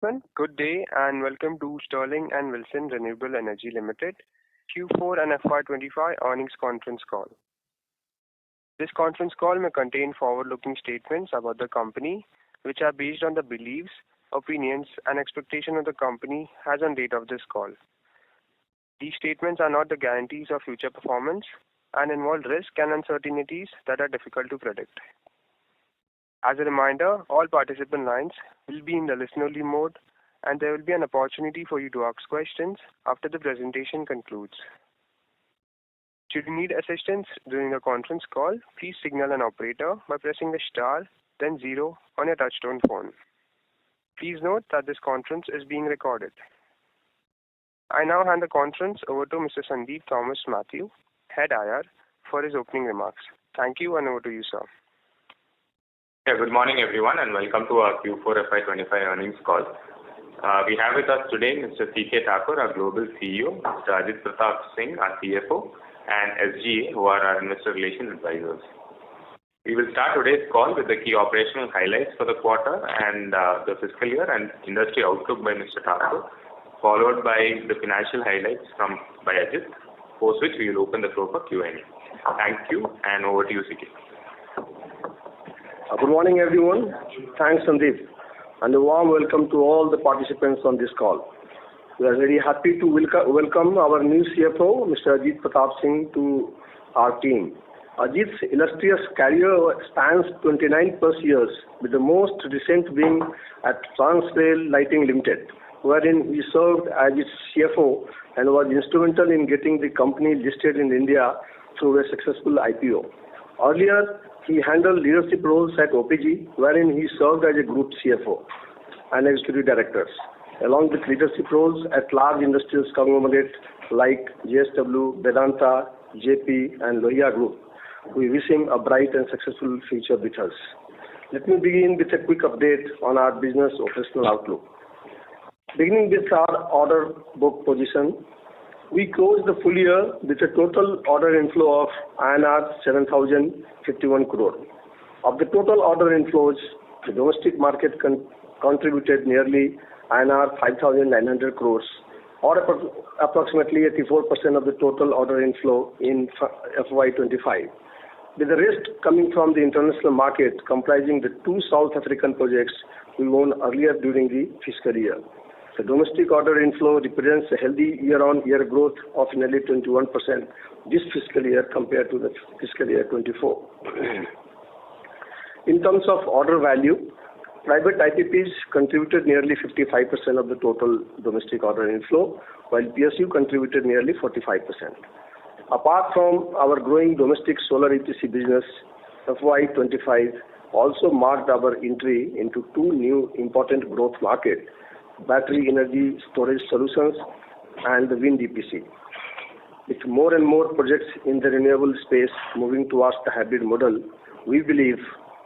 Gentlemen, good day and welcome to Sterling and Wilson Renewable Energy Limited Q4 and FY25 earnings conference call. This conference call may contain forward-looking statements about the company, which are based on the beliefs, opinions, and expectations of the company as on date of this call. These statements are not the guarantees of future performance and involve risks and uncertainties that are difficult to predict. As a reminder, all participant lines will be in the listen-only mode, and there will be an opportunity for you to ask questions after the presentation concludes. Should you need assistance during the conference call, please signal an operator by pressing the star, then 0 on your touchtone phone. Please note that this conference is being recorded. I now hand the conference over to Mr. Sandeep Thomas Mathew, Head IR, for his opening remarks. Thank you, and over to you, sir. Good morning, everyone, and welcome to our Q4FY25 earnings call. We have with us today Mr. C.K. Thakur, our Global CEO, Mr. Ajit Pratap Singh, our CFO, and SGA, who are our Investor Relations Advisors. We will start today's call with the key operational highlights for the quarter and the fiscal year and industry outlook by Mr. Thakur, followed by the financial highlights by Ajit, post which we will open the floor for Q&A. Thank you, and over to you, C.K. Good morning, everyone. Thanks, Sandeep, and a warm welcome to all the participants on this call. We are very happy to welcome our new CFO, Mr. Ajit Pratap Singh, to our team. Ajit's illustrious career spans 29 plus years, with the most recent being at Transrail Lighting Limited, wherein he served as its CFO and was instrumental in getting the company listed in India through a successful IPO. Earlier, he handled leadership roles at OPG, wherein he served as a group CFO and executive directors, along with leadership roles at large industrial conglomerates like JSW, Vedanta, JP, and Lohia Group. We wish him a bright and successful future with us. Let me begin with a quick update on our business operational outlook. Beginning with our order book position, we closed the full year with a total order inflow of INR 7,051 crore. Of the total order inflows, the domestic market contributed nearly INR 5,900 crores, or approximately 84% of the total order inflow in FY25, with the rest coming from the international market, comprising the 2 South African projects we won earlier during the fiscal year. The domestic order inflow represents a healthy year-on-year growth of nearly 21% this fiscal year compared to the fiscal year 24. In terms of order value, private IPPs contributed nearly 55% of the total domestic order inflow, while PSU contributed nearly 45%. Apart from our growing domestic solar EPC business, FY25 also marked our entry into 2 new important growth markets: battery energy storage solutions and the wind EPC. With more and more projects in the renewable space moving towards the hybrid model, we believe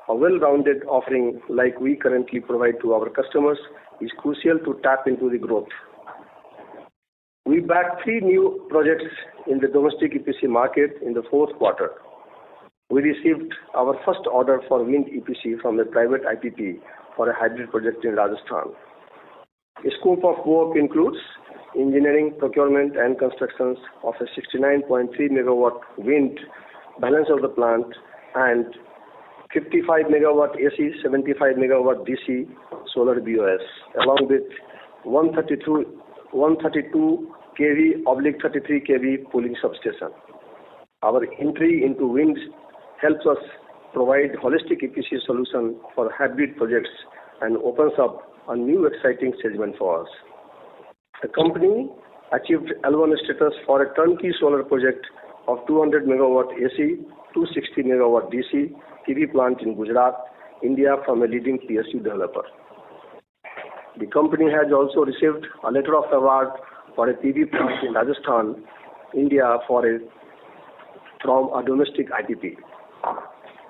a well-rounded offering like we currently provide to our customers is crucial to tap into the growth. We backed 3 new projects in the domestic EPC market in the 4th quarter. We received our first order for wind EPC from a private IPP for a hybrid project in Rajasthan. The scope of work includes engineering, procurement, and constructions of a 69.3 megawatt wind balance of the plant and 55 megawatt AC, 75 megawatt DC solar BOS, along with 132 kV/33 kV pooling substation. Our entry into wind helps us provide holistic EPC solution for hybrid projects and opens up a new exciting segment for us. The company achieved L1 status for a turnkey solar project of 200 megawatt AC, 260 megawatt DC PV plant in Gujarat, India, from a leading PSU developer. The company has also received a letter of award for a PV plant in Rajasthan, India, from a domestic IPP.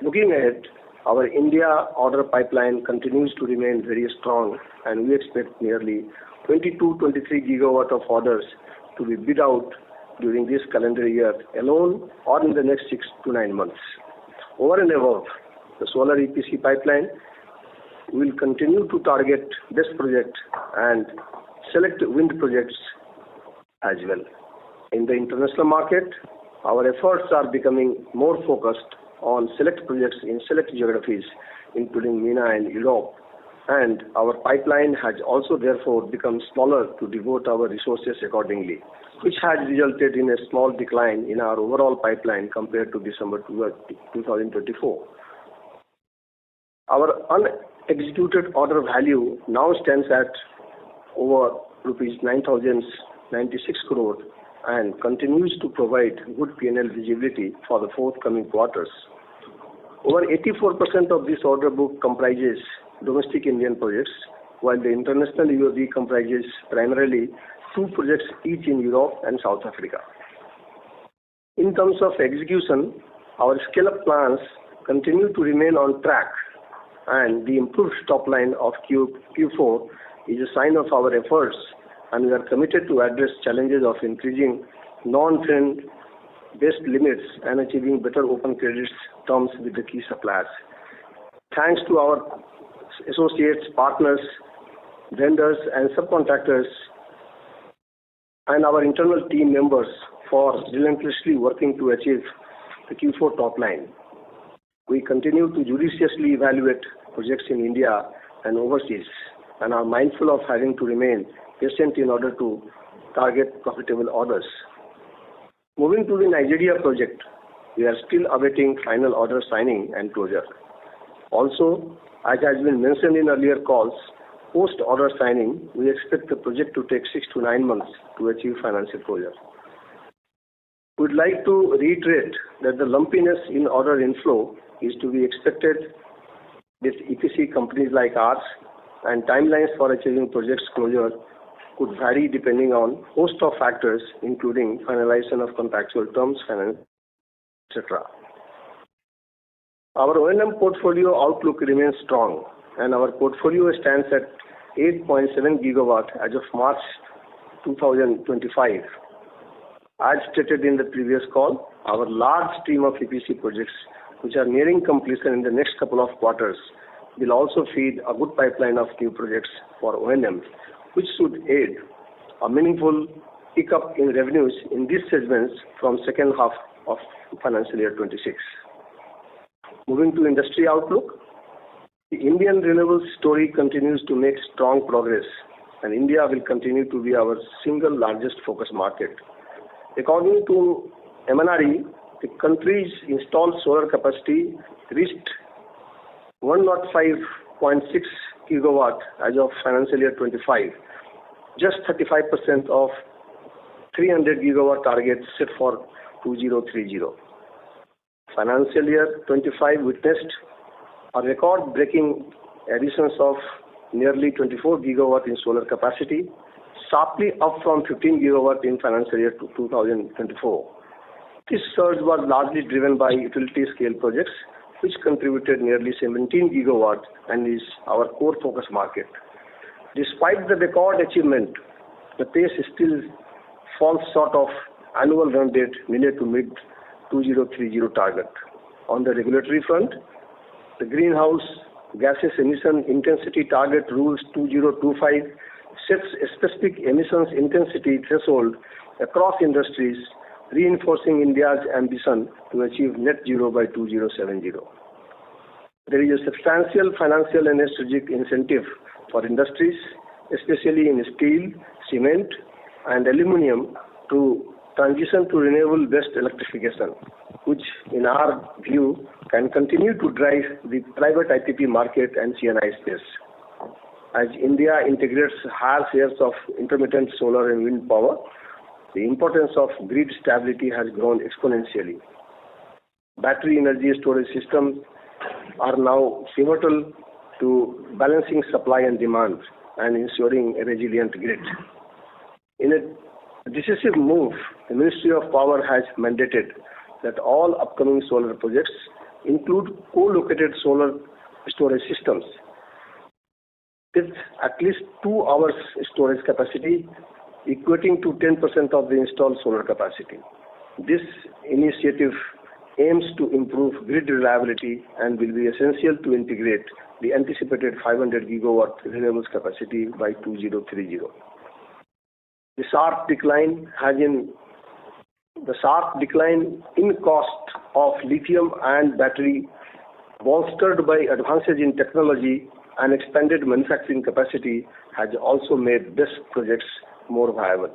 Looking ahead, our India order pipeline continues to remain very strong, and we expect nearly 22-23 gigawatt of orders to be bid out during this calendar year alone or in the next 6 to 9 months. Over and above the solar EPC pipeline, we will continue to target this project and select wind projects as well. In the international market, our efforts are becoming more focused on select projects in select geographies, including MENA and Europe, and our pipeline has also therefore become smaller to devote our resources accordingly, which has resulted in a small decline in our overall pipeline compared to December 2024. Our unexecuted order value now stands at over rupees 9,096 crore and continues to provide good P&L visibility for the forthcoming quarters. Over 84% of this order book comprises domestic Indian projects, while the international UOV comprises primarily 2 projects each in Europe and South Africa. In terms of execution, our scale-up plans continue to remain on track, and the improved top line of Q4 is a sign of our efforts, and we are committed to address challenges of increasing non-trend based limits and achieving better open credits terms with the key suppliers. Thanks to our associates, partners, vendors and subcontractors and our internal team members for relentlessly working to achieve the Q4 top line. We continue to judiciously evaluate projects in India and overseas and are mindful of having to remain patient in order to target profitable orders. Moving to the Nigeria project, we are still awaiting final order signing and closure. Also, as has been mentioned in earlier calls, post-order signing, we expect the project to take 6 to 9 months to achieve financial closure. We would like to reiterate that the lumpiness in order inflow is to be expected with EPC companies like ours, and timelines for achieving projects closure could vary depending on a host of factors, including finalization of contractual terms, finance, etc. Our O&M portfolio outlook remains strong, and our portfolio stands at 8.7 gigawatt as of March 2025. As stated in the previous call, our large stream of EPC projects, which are nearing completion in the next couple of quarters, will also feed a good pipeline of new projects for O&M, which should aid a meaningful pickup in revenues in these segments from second half of financial year 26. Moving to industry outlook, the Indian renewable story continues to make strong progress, and India will continue to be our single largest focus market. According to MNRE, the country's installed solar capacity reached 105.6 gigawatt as of financial year 25, just 35% of 300 gigawatt target set for 2030. Financial year 25 witnessed a record-breaking additions of nearly 24 gigawatt in solar capacity, sharply up from 15 gigawatt in financial year 2024. This surge was largely driven by utility-scale projects, which contributed nearly 17 gigawatt and is our core focus market. Despite the record achievement, the pace still falls short of annual run rate needed to meet 2030 target. On the regulatory front, the greenhouse gases emission intensity target rules 2025 sets a specific emissions intensity threshold across industries, reinforcing India's ambition to achieve net zero by 2070. There is a substantial financial and strategic incentive for industries, especially in steel, cement, and aluminium, to transition to renewable-based electrification, which, in our view, can continue to drive the private IPP market and C&I space. As India integrates higher shares of intermittent solar and wind power, the importance of grid stability has grown exponentially. Battery energy storage systems are now pivotal to balancing supply and demand and ensuring a resilient grid. In a decisive move, the Ministry of Power has mandated that all upcoming solar projects include co-located solar storage systems with at least 2 hours storage capacity, equating to 10% of the installed solar capacity. This initiative aims to improve grid reliability and will be essential to integrate the anticipated 500 gigawatt renewables capacity by 2030. The sharp decline in cost of lithium and battery, bolstered by advances in technology and expanded manufacturing capacity, has also made these projects more viable.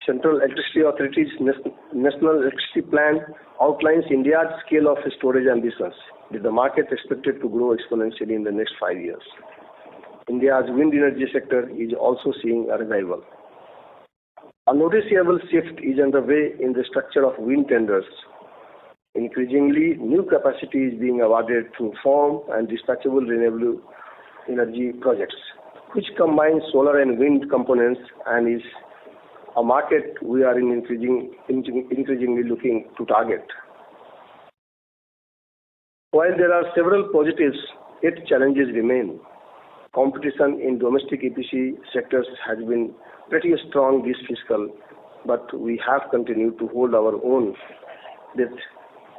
Central Electricity Authority's National Electricity Plan outlines India's scale of storage ambitions, with the market expected to grow exponentially in the next 5 years. India's wind energy sector is also seeing a revival. A noticeable shift is underway in the structure of wind tenders. Increasingly, new capacity is being awarded through firm and dispatchable renewable energy projects, which combine solar and wind components, and is a market we are increasingly looking to target. While there are several positives, yet challenges remain. Competition in domestic EPC sectors has been pretty strong this fiscal, but we have continued to hold our own with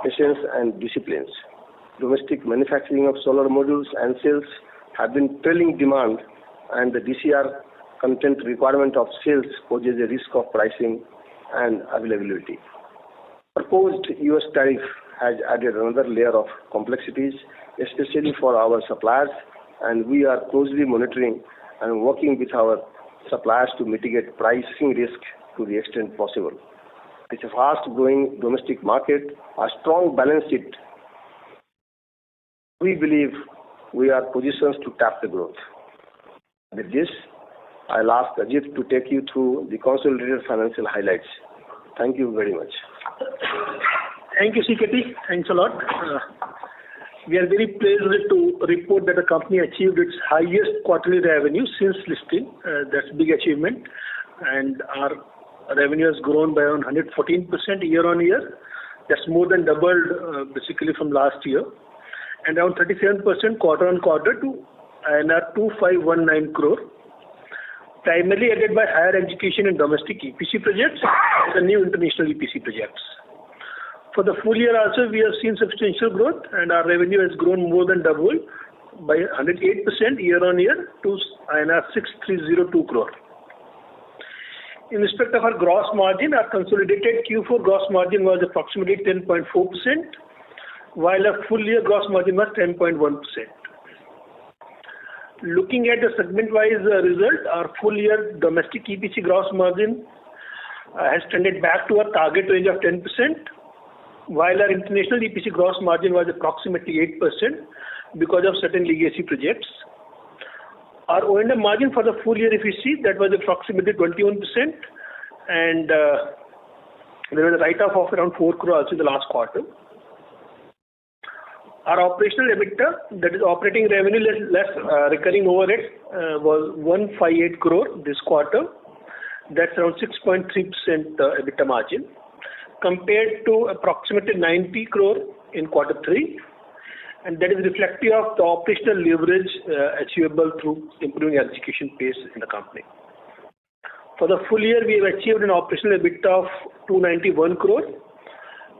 patience and disciplines. Domestic manufacturing of solar modules and cells have been trailing demand, and the DCR content requirement of cells poses a risk of pricing and availability. Proposed US tariff has added another layer of complexities, especially for our suppliers, and we are closely monitoring and working with our suppliers to mitigate pricing risk to the extent possible. It's a fast-growing domestic market, a strong balance sheet. We believe we are positioned to tap the growth. With this, I'll ask Ajit to take you through the consolidated financial highlights. Thank you very much. Thank you, CKT. Thanks a lot. We are very pleased to report that the company achieved its highest quarterly revenue since listing. That's a big achievement. And our revenue has grown by around 114% year on year. That's more than doubled basically from last year. And around 37% quarter on quarter to INR 2519 crore. Primarily aided by higher execution in domestic EPC projects and the new international EPC projects. For the full year also, we have seen substantial growth, and our revenue has grown more than double by 108% year on year to INR 6302 crore. In respect of our gross margin, our consolidated Q4 gross margin was approximately 10.4%, while our full year gross margin was 10.1%. Looking at the segment-wise result, our full year domestic EPC gross margin has trended back to our target range of 10%, while our international EPC gross margin was approximately 8% because of certain legacy projects. Our O&M margin for the full year, if you see, that was approximately 21%, and there was a write-off of around 4 crore also in the last quarter. Our operational EBITDA, that is operating revenue less recurring overhead, was 158 crore this quarter. That's around 6.3% EBITDA margin, compared to approximately 90 crore in quarter 3. And that is reflective of the operational leverage achievable through improving execution pace in the company. For the full year, we have achieved an operational EBITDA of 291 crore,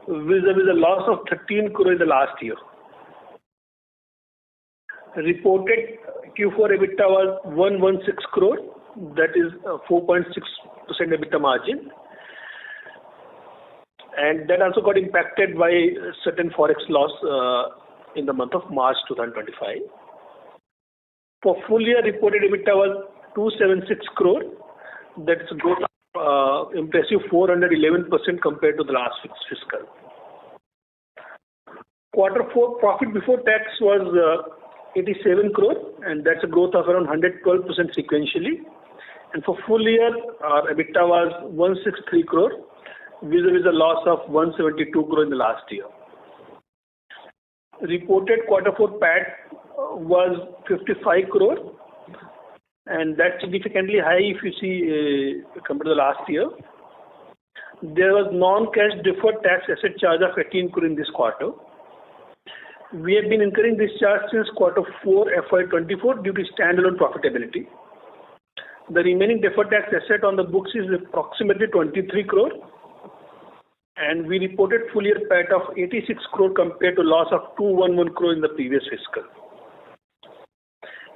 vis-a-vis a loss of 13 crore in the last year. Reported Q4 EBITDA was 116 crore, that is 4.6% EBITDA margin. And that also got impacted by certain forex loss in the month of March 2025. For full year, reported EBITDA was 276 crore. That's a growth of impressive 411% compared to the last fiscal. Quarter 4 profit before tax was 87 crore, and that's a growth of around 112% sequentially. And for full year, our EBITDA was 163 crore, vis-a-vis a loss of 172 crore in the last year. Reported quarter 4 PAT was 55 crore, and that's significantly high if you see compared to the last year. There was non-cash deferred tax asset charge of 18 crore in this quarter. We have been incurring this charge since quarter 4 FY24 due to standalone profitability. The remaining deferred tax asset on the books is approximately 23 crore. and we reported full year PAT of 86 crore compared to loss of 211 crore in the previous fiscal.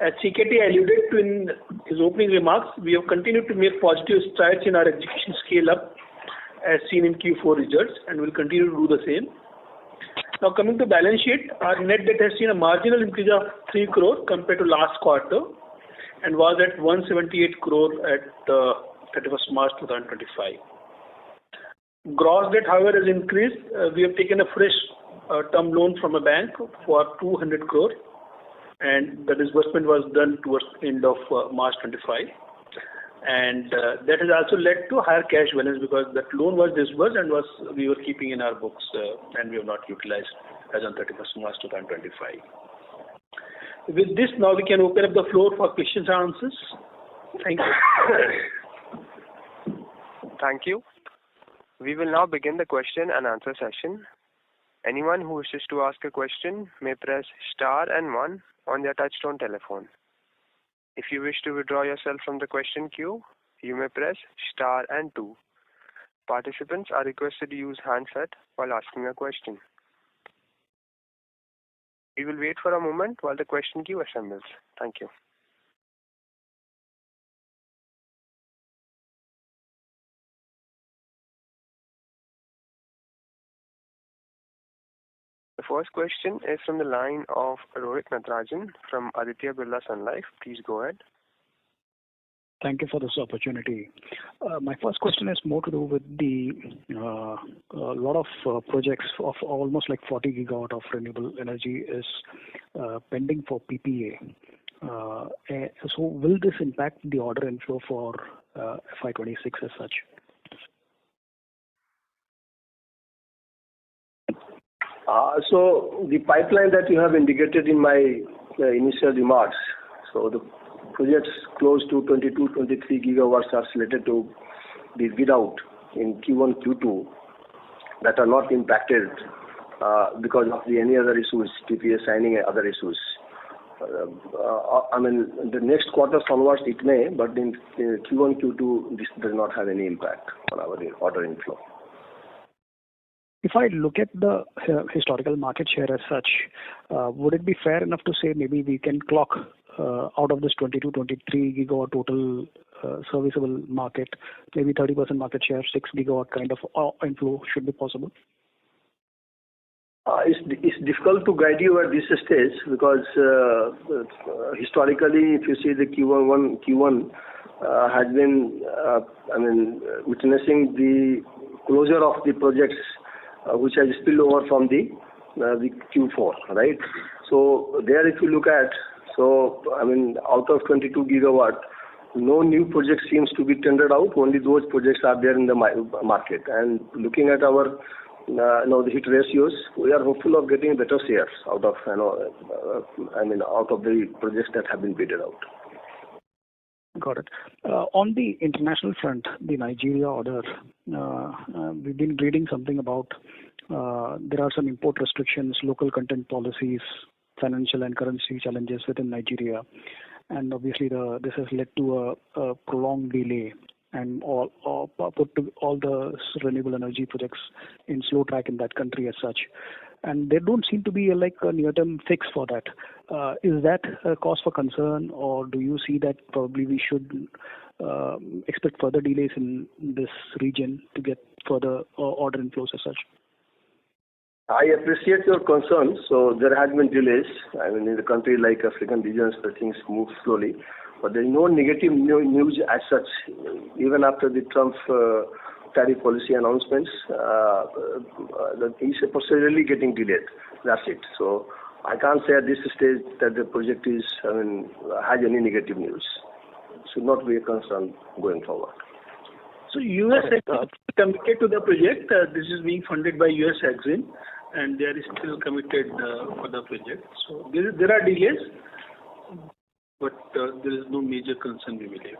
As CKT alluded to in his opening remarks, we have continued to make positive strides in our execution scale up as seen in Q4 results and will continue to do the same. Now coming to balance sheet, our net debt has seen a marginal increase of 3 crore compared to last quarter and was at 178 crore at 31st March 2025. Gross debt, however, has increased. We have taken a fresh term loan from a bank for 200 crore and the disbursement was done towards the end of March 25. And that has also led to higher cash balance because that loan was disbursed and we were keeping in our books and we have not utilized as on 31st March 2025. With this, now we can open up the floor for questions and answers. Thank you. Thank you. We will now begin the question and answer session. Anyone who wishes to ask a question may press star and 1 on their touchtone telephone. If you wish to withdraw yourself from the question queue, you may press star and 2. Participants are requested to use handset while asking a question. We will wait for a moment while the question queue assembles. Thank you. The first question is from the line of Rohit Natarajan from Aditya Birla Sun Life. Please go ahead. Thank you for this opportunity. My first question is more to do with the lot of projects of almost like 40 gigawatt of renewable energy is pending for PPA. So will this impact the order inflow for FY26 as such? So the pipeline that you have indicated in my initial remarks, so the projects close to 22-23 gigawatts are slated to be bid out in Q1, Q2 that are not impacted because of any other issues, PPA signing and other issues. I mean, the next quarter onwards it may, but in Q1, Q2 this does not have any impact on our order inflow. If I look at the historical market share as such, would it be fair enough to say maybe we can clock out of this 22-23 gigawatt total serviceable market, maybe 30% market share, 6 gigawatt kind of inflow should be possible? It's difficult to guide you at this stage because historically, if you see the Q1 has been, witnessing the closure of the projects which has spilled over from the Q4, right? So there, if you look at, out of 22 gigawatt, no new project seems to be tendered out. Only those projects are there in the market. And looking at our the hit ratios, we are hopeful of getting better shares out of out of the projects that have been bidded out. Got it. On the international front, the Nigeria order, we've been reading something about there are some import restrictions, local content policies, financial and currency challenges within Nigeria, and obviously this has led to a prolonged delay and put all the renewable energy projects in slow track in that country as such. And there don't seem to be a near-term fix for that. Is that a cause for concern, or do you see that probably we should expect further delays in this region to get further order inflows as such? I appreciate your concerns. So there has been delays. In the country like African regions, the things move slowly. But there is no negative news as such. Even after the Trump tariff policy announcements, it's procedurally getting delayed. That's it. So I can't say at this stage that the project is has any negative news. Should not be a concern going forward. So US is committed to the project. This is being funded by US Exim, and they are still committed for the project. So there are delays, but there is no major concern, we believe.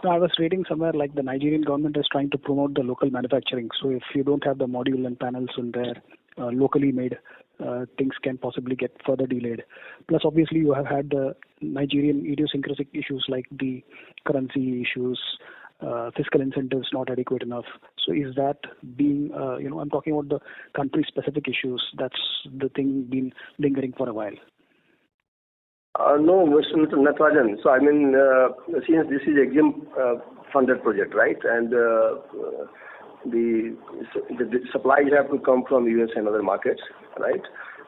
So I was reading somewhere like the Nigerian government is trying to promote the local manufacturing. So if you don't have the module and panels in there, locally made, things can possibly get further delayed. Plus, obviously, you have had the Nigerian idiosyncratic issues like the currency issues fiscal incentives not adequate enough. So is that being, I'm talking about the country-specific issues. That's the thing been lingering for a while. No, Mr. Natarajan. So, I mean, since this is EXIM-funded project, right, and the supplies have to come from US and other markets, right,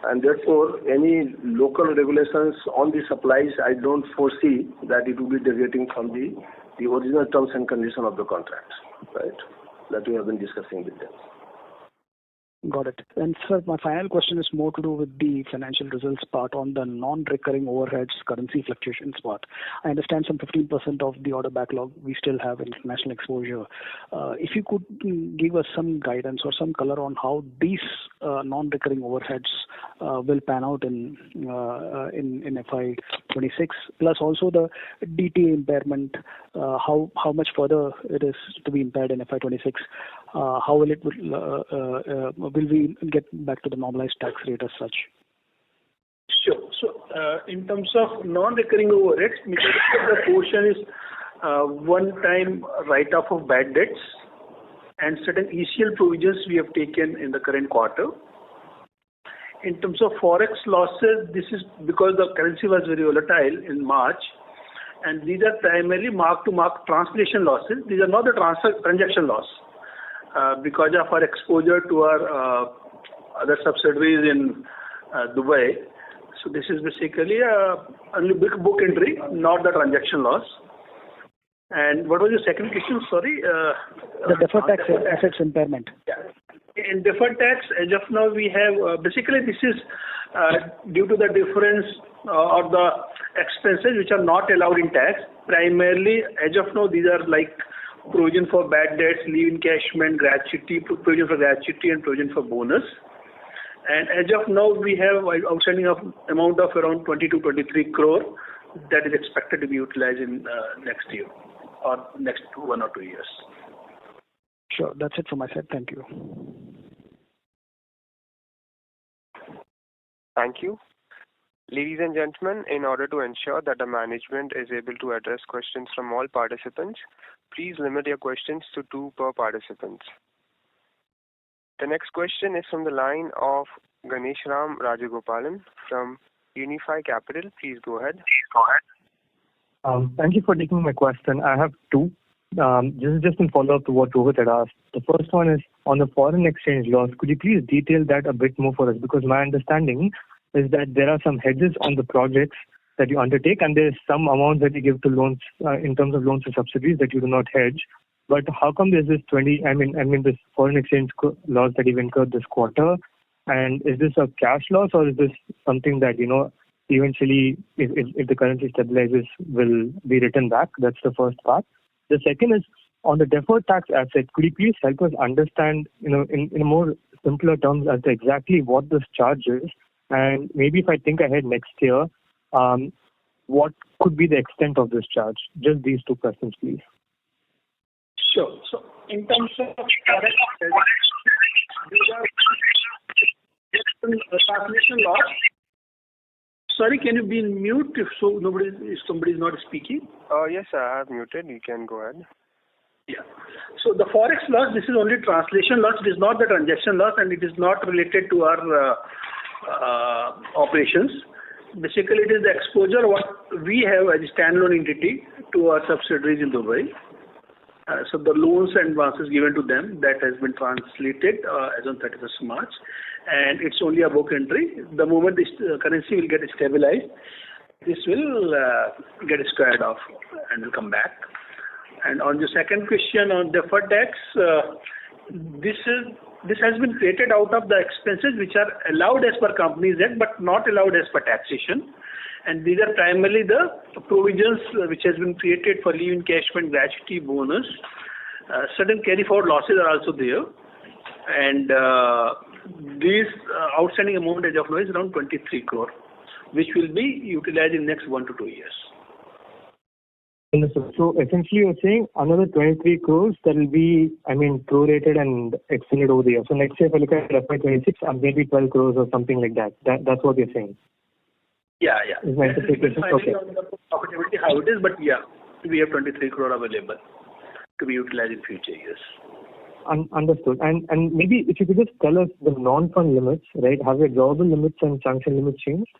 and therefore any local regulations on the supplies, I don't foresee that it will be deviating from the original terms and conditions of the contract, right, that we have been discussing with them. Got it. And sir, my final question is more to do with the financial results part on the non-recurring overheads, currency fluctuations part. I understand some 15% of the order backlog we still have international exposure. If you could give us some guidance or some color on how these non-recurring overheads will pan out in FY26, plus also the DTA impairment, how much further it is to be impaired in FY26. How will we get back to the normalized tax rate as such? Sure. So, in terms of non-recurring overheads, majority of the portion is one-time write-off of bad debts and certain ECL provisions we have taken in the current quarter. In terms of forex losses, this is because the currency was very volatile in March, and these are primarily mark-to-mark translation losses. These are not the transaction loss. Because of our exposure to our other subsidiaries in Dubai. So this is basically only big book entry, not the transaction loss. And what was your second question? Sorry. The deferred tax assets impairment. Yeah. In deferred tax, as of now, we have basically this is due to the difference or the expenses which are not allowed in tax. Primarily, as of now, these are like provision for bad debts, leave encashment, gratuity, provision for gratuity, and provision for bonus. And as of now, we have outstanding amount of around 22-23 crore that is expected to be utilized in next year or next 1 or 2 years. Sure, that's it from my side. Thank you. Thank you. Ladies and gentlemen, in order to ensure that the management is able to address questions from all participants, please limit your questions to 2 per participant. The next question is from the line of Ganeshram Rajagopalan from Unifi Capital. Please go ahead. Thank you for taking my question. I have 2. This is just in follow-up to what Rohit had asked. The first one is on the foreign exchange loss. Could you please detail that a bit more for us? Because my understanding is that there are some hedges on the projects that you undertake, and there is some amount that you give to loans in terms of loans to subsidiaries that you do not hedge. But how come there's this this foreign exchange loss that you've incurred this quarter? And is this a cash loss, or is this something that eventually, if the currency stabilizes, will be written back? That's the first part. The second is on the deferred tax asset. Could you please help us understand, in more simpler terms, as to exactly what this charge is? And maybe if I think ahead next year, what could be the extent of this charge? Just these 2 questions, please. Sure. So, in terms of translation loss, sorry, can you be in mute if somebody is not speaking? Yes, I have muted. You can go ahead. Yeah. So the forex loss, this is only translation loss. It is not the transaction loss, and it is not related to our operations. Basically, it is the exposure what we have as a standalone entity to our subsidiaries in Dubai. So the loans and advances given to them, that has been translated as on 31st March, and it's only a book entry. The moment this currency will get stabilized, this will get squared off and will come back. And on the second question on deferred tax, this has been created out of the expenses which are allowed as per Companies Act but not allowed as per taxation. And these are primarily the provisions which has been created for leave encashment, gratuity, bonus. Certain carry forward losses are also there. And these outstanding amount as of now is around 23 crore, which will be utilized in next 1 to 2 years. So essentially you're saying another 23 crores that will be, prorated and extended over the year. So next year if I look at FY26, maybe 12 crores or something like that. That's what you're saying. Yeah. Is my interpretation okay? On the profitability how it is, but yeah, we have 23 crore available. to be utilized in future years. Understood. And maybe if you could just tell us the non-fund limits, right? Have your drawable limits and sanction limits changed?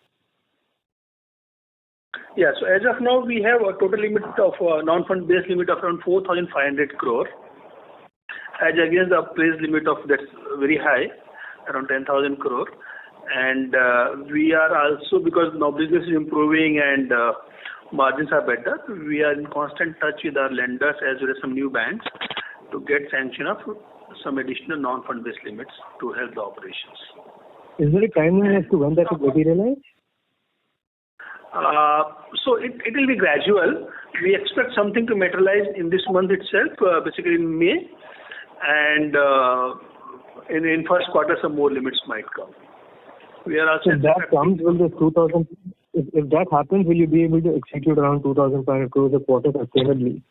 Yeah. So as of now, we have a total limit of non-fund based limit of around 4,500 crore, as against the appraised limit of that's very high, around 10,000 crore. And we are also, because now business is improving and margins are better, we are in constant touch with our lenders as well as some new banks to get sanction of some additional non-fund based limits to help the operations. Is there a timeline as to when that will materialize? So it will be gradual. We expect something to materialize in this month itself, basically in May, and in first quarter some more limits might come. We are also. If that comes, will the 2,000? If that happens, will you be able to execute around 2,500 crores a quarter sustainably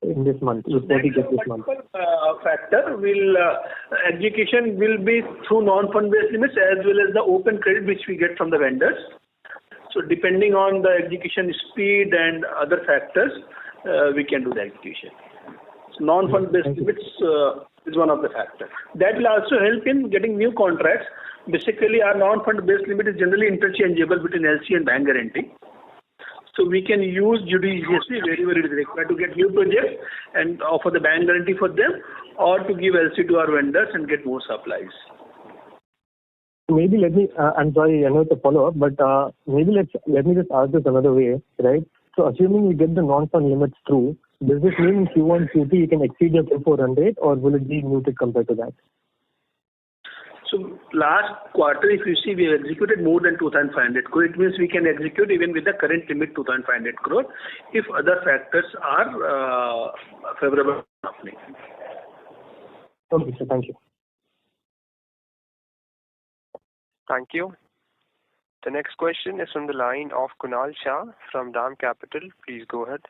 in this month? With what you get this month? Factor will execution will be through non-fund based limits as well as the open credit which we get from the vendors. So depending on the execution speed and other factors, we can do the execution. So non-fund based limits is one of the factors. That will also help in getting new contracts. Basically, our non-fund based limit is generally interchangeable between LC and bank guarantee. So we can use judiciously wherever it is required to get new projects and offer the bank guarantee for them, or to give LC to our vendors and get more supplies. Maybe let me, I'm sorry, I know it's a follow-up, but maybe let me just ask this another way, right? So assuming we get the non-fund limits through, does this mean in Q1, Q2 you can exceed your Q4 run rate, or will it be muted compared to that? So last quarter, if you see, we have executed more than 2,500 crore. It means we can execute even with the current limit 2,500 crore if other factors are favorable happening. Okay, sir. Thank you. Thank you. The next question is from the line of Kunal Shah from DAM Capital. Please go ahead.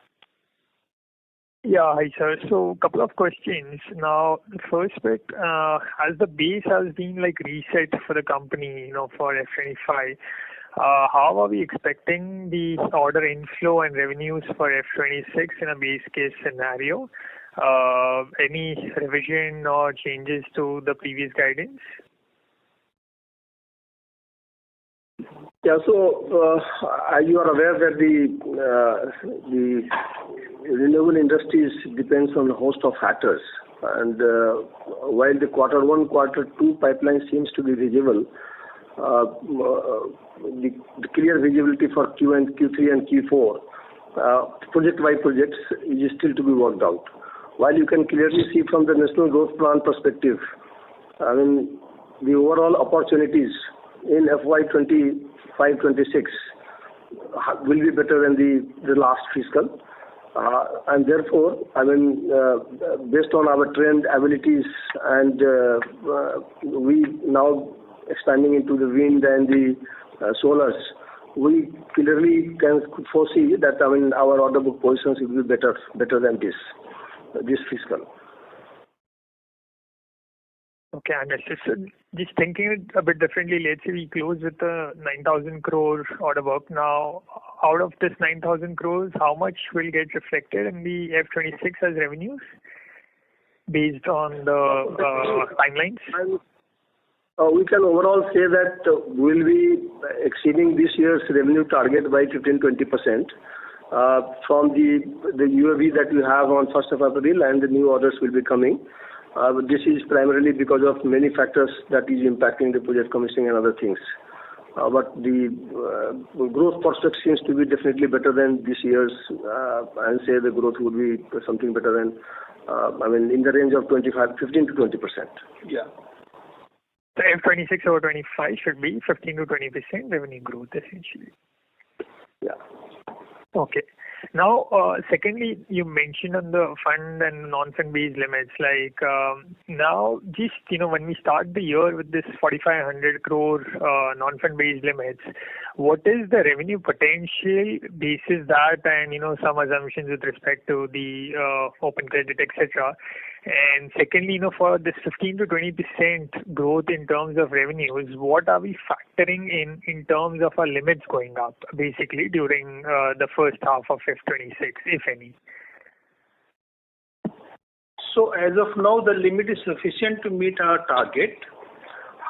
Yeah, hi sir. So a couple of questions. Now, the first bit, as the base has been like reset for the company, for F25, how are we expecting the order inflow and revenues for F26 in a base case scenario? Any revision or changes to the previous guidance? Yeah, so as you are aware that the renewable industries depends on a host of factors, and while the Q1, Q2 pipeline seems to be visible, the clear visibility for Q3 and Q4 project by projects is still to be worked out. While you can clearly see from the National Growth Plan perspective, I mean the overall opportunities in FY25-26 will be better than the last fiscal. And therefore, I mean, based on our trend abilities and we now expanding into the wind and the solars, we clearly can foresee that, I mean, our order book positions will be better than this fiscal. Okay, understood. So just thinking it a bit differently, let's say we close with the 9,000 crore order book. Now, out of this 9,000 crores, how much will get reflected in the F26 as revenues based on the timelines? We can overall say that we'll be exceeding this year's revenue target by 15-20% from the UAV that we have on 1st of April, and the new orders will be coming. This is primarily because of many factors that is impacting the project commissioning and other things. But the growth prospect seems to be definitely better than this year's, and say the growth would be something better than, I mean, in the range of 15-20%. Yeah. The F26 over 25 should be 15 to 20% revenue growth essentially. Yeah. Okay. Now, secondly, you mentioned on the fund and non-fund based limits, like now just, when we start the year with this 4,500 crore non-fund based limits, what is the revenue potential basis that and, some assumptions with respect to the open credit, etc. And secondly, for this 15 to 20% growth in terms of revenues, what are we factoring in terms of our limits going up, basically, during the first half of F26, if any? So as of now, the limit is sufficient to meet our target.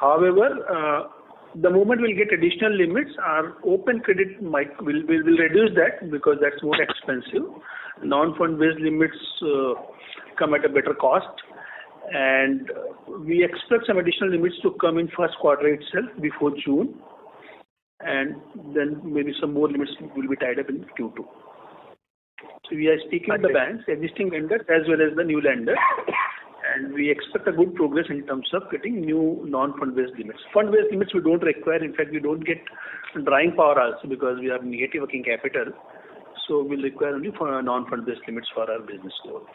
However, the moment we'll get additional limits, our open credit will reduce that because that's more expensive. Non-fund based limits come at a better cost, and we expect some additional limits to come in first quarter itself before June, and then maybe some more limits will be tied up in Q2. So we are speaking with the banks, existing lenders as well as the new lenders, and we expect a good progress in terms of getting new non-fund based limits. Fund based limits we don't require. In fact, we don't get drawing power also because we have negative working capital. So we'll require only for non-fund based limits for our business growth.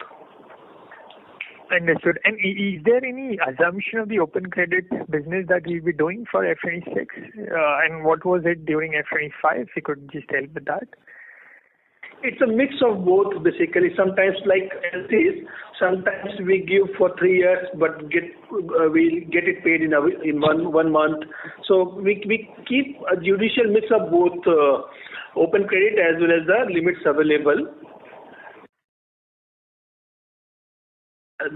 Understood. And is there any assumption of the open credit business that we'll be doing for F26? And what was it during F25? If you could just help with that. It's a mix of both, basically. Sometimes, like LCs, sometimes we give for 3 years, but we get it paid in 1 month. So we keep a judicial mix of both open credit as well as the limits available.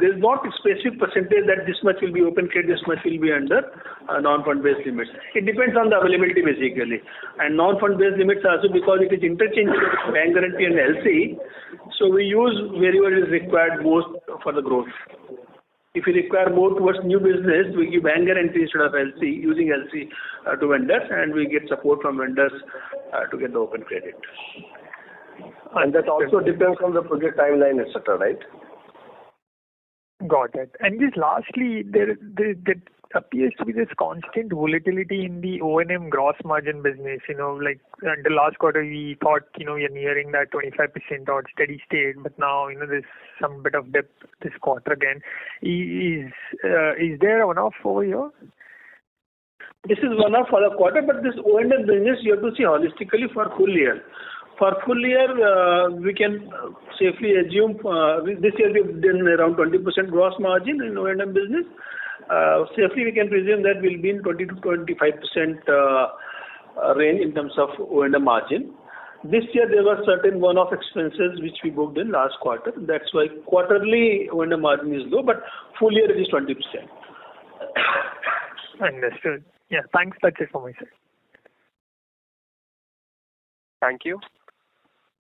There is not a specific percentage that this much will be open credit, this much will be under non-fund based limits. It depends on the availability basically. And non-fund based limits also because it is interchangeable with bank guarantee and LC. So we use wherever it is required most for the growth. If we require more towards new business, we give bank guarantee instead of LC, using LC to vendors, and we get support from vendors to get the open credit. And that also depends on the project timeline, etc., right? Got it. And just lastly, there appears to be this constant volatility in the O&M gross margin business. Like the last quarter, we thought, we are nearing that 25% or steady state, but now, there's some bit of dip this quarter again. Is there a one-off over here? This is one-off for the quarter, but this O&M business, you have to see holistically for full year. For full year, we can safely assume this year we've done around 20% gross margin in O&M business. Safely we can presume that we'll be in 20 to 25% range in terms of O&M margin. This year there were certain one-off expenses which we booked in last quarter. That's why quarterly O&M margin is low, but full year it is 20%. Understood. Yeah, thanks. That's it for my side. Thank you.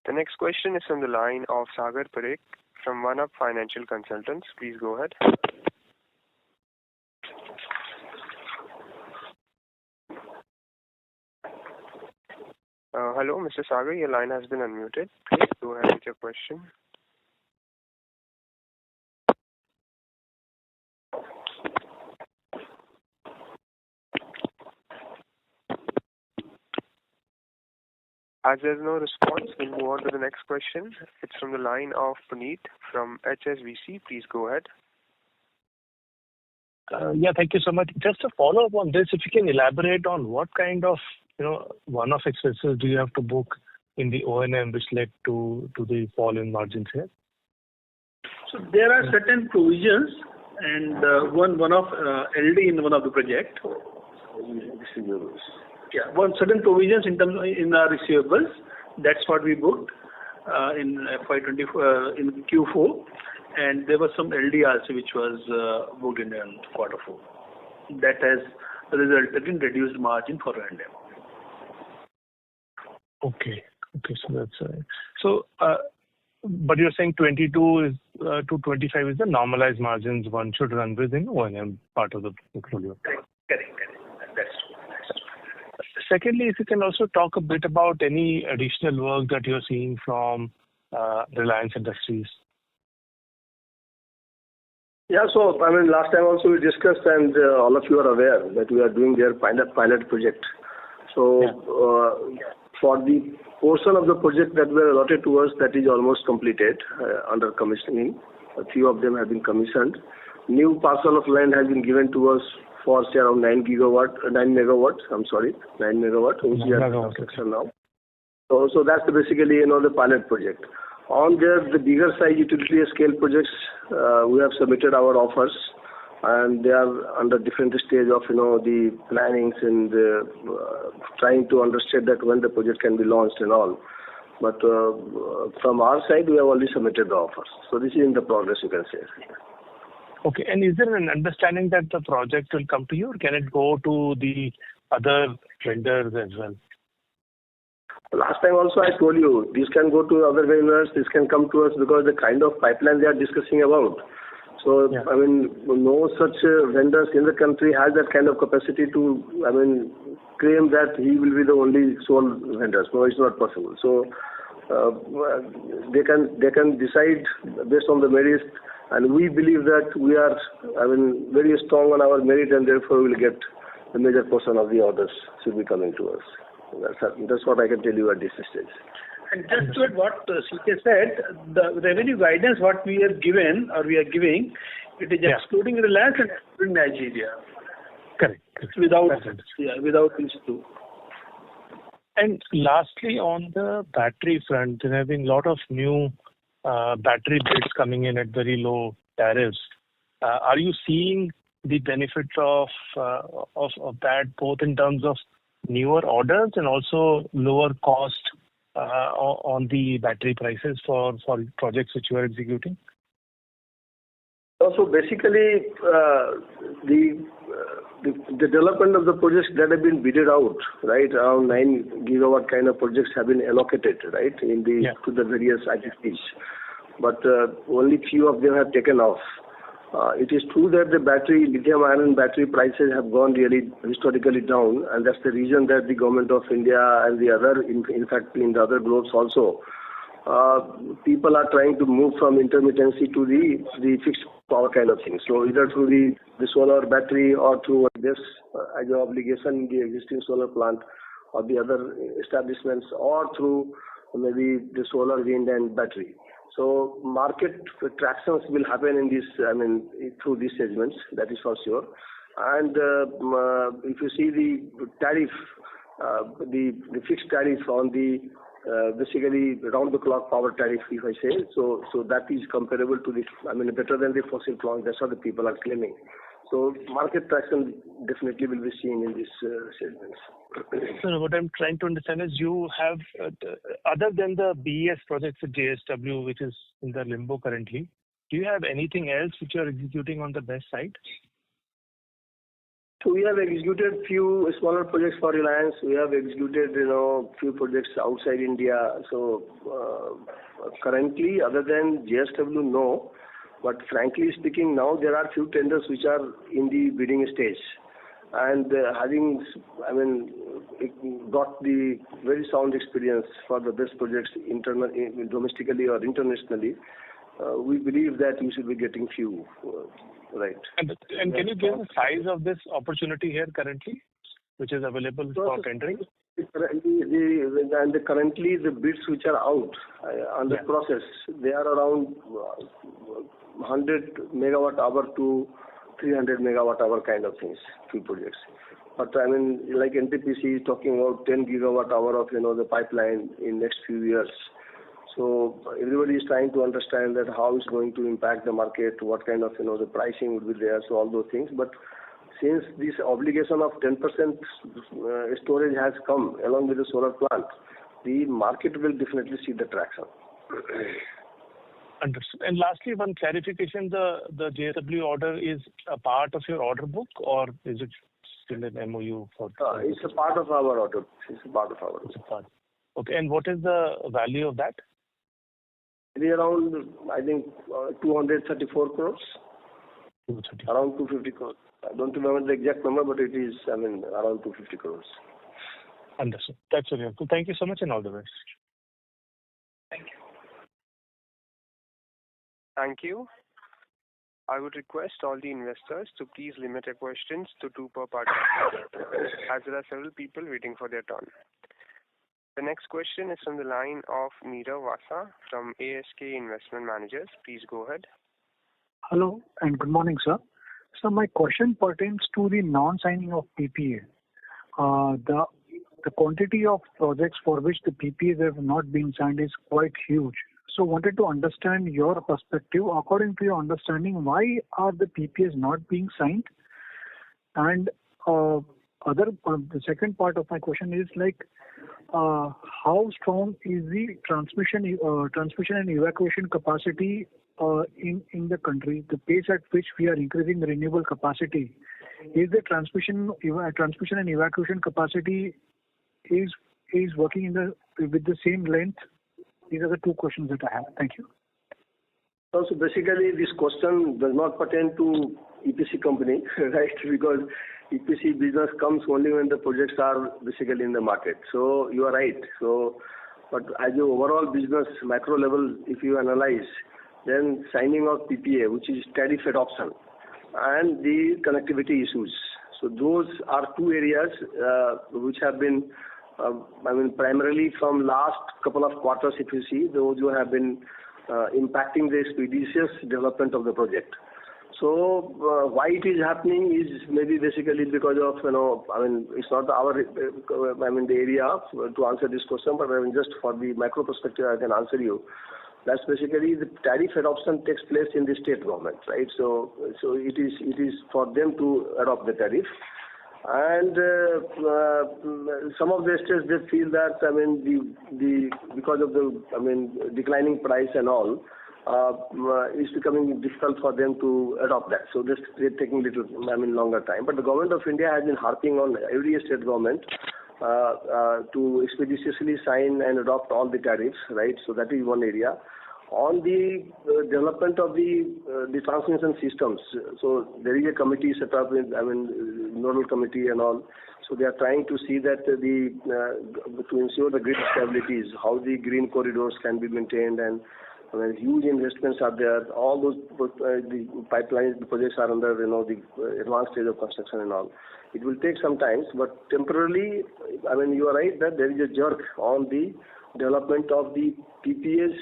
The next question is from the line of Sagar Parekh from One Up Financial Consultants. Please go ahead. Hello, Mr. Sagar, your line has been unmuted. Please go ahead with your question. As there's no response, we'll move on to the next question. It's from the line of Puneet from HSBC. Please go ahead. Yeah, thank you so much. Just to follow up on this, if you can elaborate on what kind of one-off expenses do you have to book in the O&M which led to the fall in margins here? So there are certain provisions and one of LD in one of the project. Yeah, certain provisions in our receivables. That's what we booked in FY24 in Q4, and there was some LD also which was booked in quarter 4. That has resulted in reduced margin for O&M. Okay, so that's but you're saying 22 to 25 is the normalized margins one should run within O&M part of the portfolio. Correct. That's true. Secondly, if you can also talk a bit about any additional work that you're seeing from Reliance Industries. Yeah, so last time also we discussed, and all of you are aware that we are doing their pilot project. So for the portion of the project that were allotted to us, that is almost completed under commissioning. A few of them have been commissioned. New parcel of land has been given to us for say around 9 megawatts, which we are in construction now. So that's basically the pilot project. On the bigger size utility scale projects, we have submitted our offers, and they are under different stage of the plannings and trying to understand that when the project can be launched and all. But from our side, we have already submitted the offers. So this is in the progress, you can say. Okay. And is there an understanding that the project will come to you, or can it go to the other vendors as well? Last time also I told you, this can go to other vendors, this can come to us because the kind of pipeline they are discussing about. So, yeah. I mean, no such vendors in the country has that kind of capacity to, I mean, claim that he will be the only sole vendor. No, it's not possible. So, they can decide based on the merit, and we believe that we are, I mean, very strong on our merit, and therefore we will get the major portion of the orders should be coming to us. That's what I can tell you at this stage. And just to add what CK said, the revenue guidance what we are given or we are giving, it is excluding Reliance and excluding Nigeria. Correct. Without these two. And lastly, on the battery front, there have been a lot of new battery bids coming in at very low tariffs. Are you seeing the benefit of that, both in terms of newer orders and also lower cost on the battery prices for projects which you are executing? So basically, the development of the projects that have been bidded out, right, around 9 gigawatt kind of projects have been allocated, right, to the various IPPs. But only few of them have taken off. It is true that the lithium-ion battery prices have gone really historically down, and that's the reason that the government of India and the other, in fact, in the other globes also, people are trying to move from intermittency to the fixed power kind of thing. So either through the solar battery or through this as an obligation in the existing solar plant or the other establishments, or through maybe the solar, wind and battery. So market tractions will happen in this, I mean, through these segments, that is for sure. And if you see the tariff, the fixed tariff on the basically round-the-clock power tariff, if I say, so that is comparable to better than the fossil plant. That's what the people are claiming. So market traction definitely will be seen in these segments. So what I'm trying to understand is you have, other than the BES projects at JSW, which is in the limbo currently, do you have anything else which you are executing on the BES side? So we have executed few smaller projects for Reliance. We have executed, few projects outside India. So currently, other than JSW, no. But frankly speaking, now there are few tenders which are in the bidding stage. And having, got the very sound experience for the best projects domestically or internationally, we believe that we should be getting few, right. And can you give the size of this opportunity here currently, which is available for tendering? Currently the bids which are out under process, they are around 100 megawatt hour to 300 megawatt hour kind of things, few projects. But like NTPC is talking about 10 gigawatt hour of the pipeline in next few years. So everybody is trying to understand that how it's going to impact the market, what kind of the pricing would be there, so all those things. But since this obligation of 10% storage has come along with the solar plant, the market will definitely see the traction. Understood. And lastly, one clarification: the JSW order is a part of your order book, or is it still an MOU for? It's a part of our order. Okay. And what is the value of that? It is around, I think, 234 crores. 230. Around 250 crores. I don't remember the exact number, but it is, around 250 crores. Understood. That's very helpful. Thank you so much, and all the best. Thank you. Thank you. I would request all the investors to please limit their questions to 2 per participant, as there are several people waiting for their turn. The next question is from the line of Nirav Vasa from ASK Investment Managers. Please go ahead. Hello and good morning, sir. So my question pertains to the non-signing of PPA. The quantity of projects for which the PPAs have not been signed is quite huge. So wanted to understand your perspective. According to your understanding, why are the PPAs not being signed? And the second part of my question is how strong is the transmission and evacuation capacity in the country? The pace at which we are increasing the renewable capacity, is the transmission and evacuation capacity is working with the same length? These are the two questions that I have. Thank you. So basically, this question does not pertain to EPC company, right? Because EPC business comes only when the projects are basically in the market. So you are right. So, but as your overall business macro level, if you analyze, then signing of PPA, which is tariff adoption, and the connectivity issues. So those are two areas which have been, primarily from last couple of quarters, if you see, those who have been impacting the expeditious development of the project. So why it is happening is maybe basically because of, it's not our, the area to answer this question, but just for the macro perspective, I can answer you. That's basically the tariff adoption takes place in the state government, right? So it is for them to adopt the tariff. And some of the states, they feel that because of the declining price and all, it's becoming difficult for them to adopt that. So they're taking longer time. But the government of India has been harping on every state government to expeditiously sign and adopt all the tariffs, right? So that is one area. On the development of the transmission systems, so there is a committee set up with, nodal committee and all. So they are trying to see that to ensure the grid stabilities, how the green corridors can be maintained, and huge investments are there. All those the pipelines, the projects are under the advanced stage of construction and all. It will take some time, but temporarily, you are right that there is a jerk on the development of the PPAs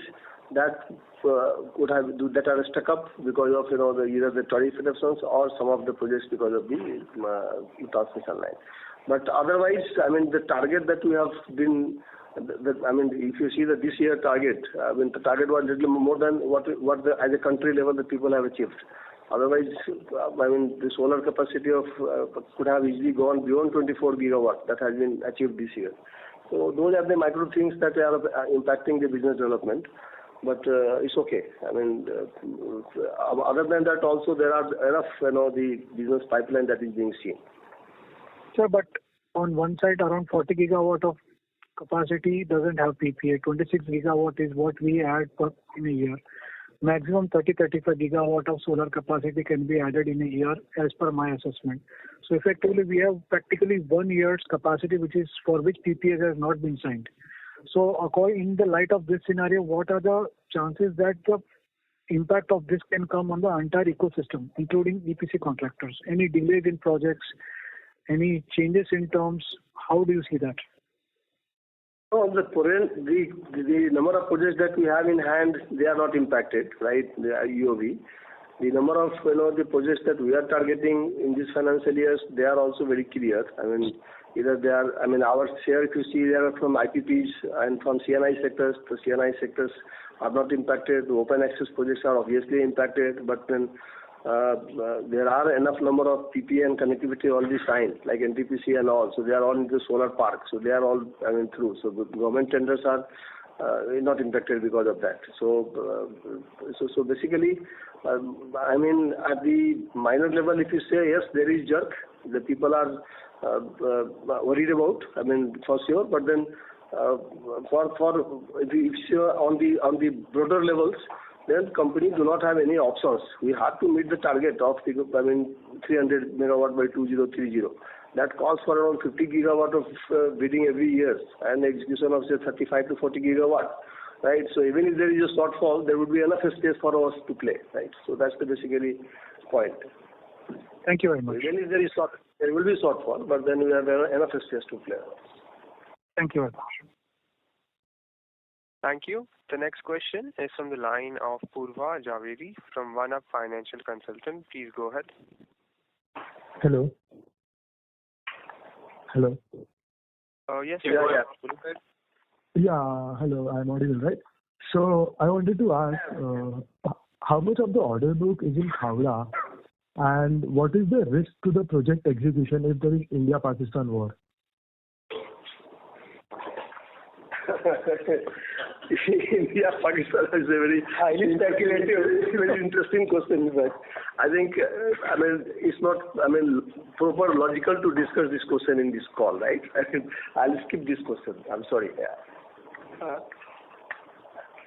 that that are stuck up because of either the tariff reductions or some of the projects because of the transmission line. But otherwise, the target that we have been, if you see the this year target, the target was little more than what as a country level the people have achieved. Otherwise, the solar capacity of could have easily gone beyond 24 gigawatt that has been achieved this year. So those are the micro things that are impacting the business development. But it's okay. Other than that, also there are enough, the business pipeline that is being seen. Sir, but on one side, around 40 gigawatt of capacity doesn't have PPA. 26 gigawatt is what we add in a year. Maximum 30-35 gigawatt of solar capacity can be added in a year, as per my assessment. So effectively, we have practically 1 year's capacity, which is for which PPA has not been signed. So, in the light of this scenario, what are the chances that the impact of this can come on the entire ecosystem, including EPC contractors? Any delays in projects? Any changes in terms? How do you see that? The number of projects that we have in hand, they are not impacted, right? They are UOV. The number of the projects that we are targeting in this financial years, they are also very clear. Either they are, our share, if you see, they are from IPPs and from CNI sectors. The CNI sectors are not impacted. The open access projects are obviously impacted, but then there are enough number of PPA and connectivity already signed, like NTPC and all. So they are all in the solar park. So they are all through. So the government tenders are not impacted because of that. So basically, at the minor level, if you say yes, there is jerk. The people are worried about. For sure. But then, if you on the broader levels, then companies do not have any options. We have to meet the target of 300 megawatt by 2030. That calls for around 50 gigawatt of bidding every year and execution of say 35 to 40 gigawatt. Right. So even if there is a shortfall, there would be enough space for us to play. Right. So that's the basically point. Thank you very much. Even if there will be shortfall, but then we have enough space to play. Thank you very much. Thank you. The next question is from the line of Purva Javeri from One Up Financial Consultant. Please go ahead. Hello. Hello. Yes. Yeah. Hello. I'm audible, right? So I wanted to ask, how much of the order book is in Khavda, and what is the risk to the project execution if there is India-Pakistan war? India, Pakistan is a very highly speculative, very interesting question. In fact, I think, it's not, proper logical to discuss this question in this call, right? I'll skip this question. I'm sorry.